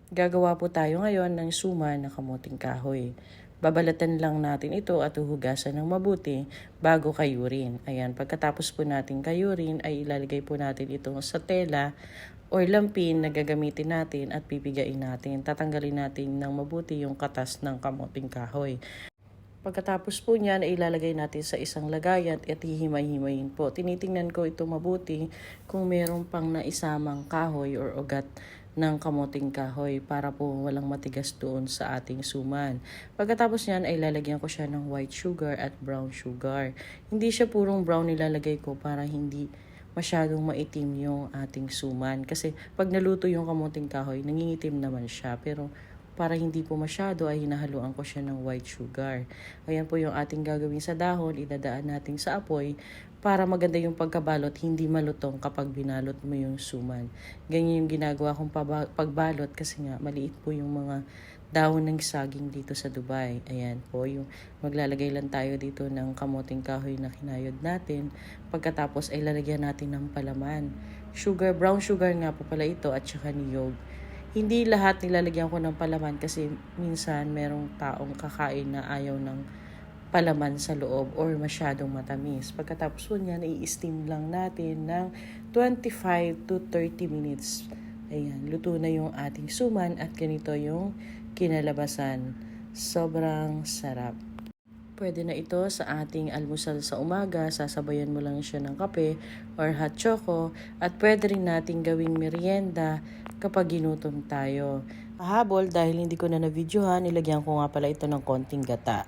Gagawa po tayo ngayon ng suman na kamuting kahoy. Babalatan lang natin ito at uhugasan ng mabuti bago kayurin. Ayan, pagkatapos po natin kayurin ay ilalagay po natin ito sa tela or lampin na gagamitin natin at pipigain natin. Tatanggalin natin ng mabuti yung katas ng kamuting kahoy. Pagkatapos po niyan ay ilalagay natin sa isang lagayan at hihimay-himayin po. Tinitingnan ko ito mabuti kung meron pang naisamang kahoy or ugat ng kamuting kahoy para po walang matigas doon sa ating suman. Pagkatapos niyan ay lalagyan ko siya ng white sugar at brown sugar. Hindi siya purong brown nilalagay ko para hindi masyadong maitim yung ating suman. Kasi pag naluto yung kamuting kahoy, nangingitim naman siya. Pero para hindi po masyado ay hinahaluan ko siya ng white sugar. Ayan po yung ating gagawin sa dahon, idadaan natin sa apoy para maganda yung pagkabalot, hindi malutong kapag binalot mo yung suman. Ganyan yung ginagawa kong pagbalot kasi nga maliit po yung mga dahon ng saging dito sa Dubai. Ayan po, yung maglalagay lang tayo dito ng kamuting kahoy na kinayod natin. Pagkatapos ay lalagyan natin ng palaman. Sugar, brown sugar nga po pala ito at saka niyog. Hindi lahat nilalagyan ko ng palaman kasi minsan merong taong kakain na ayaw ng palaman sa loob or masyadong matamis. Pagkatapos po niyan, i-steam lang natin ng 25 to 30 minutes. Ayan, luto na yung ating suman at ganito yung kinalabasan. Sobrang sarap. Pwede na ito sa ating almusal sa umaga, sasabayan mo lang siya ng kape or hot choco at pwede rin nating gawing merienda kapag ginutom tayo. Habol dahil hindi ko na na-videohan, nilagyan ko nga pala ito ng konting gata.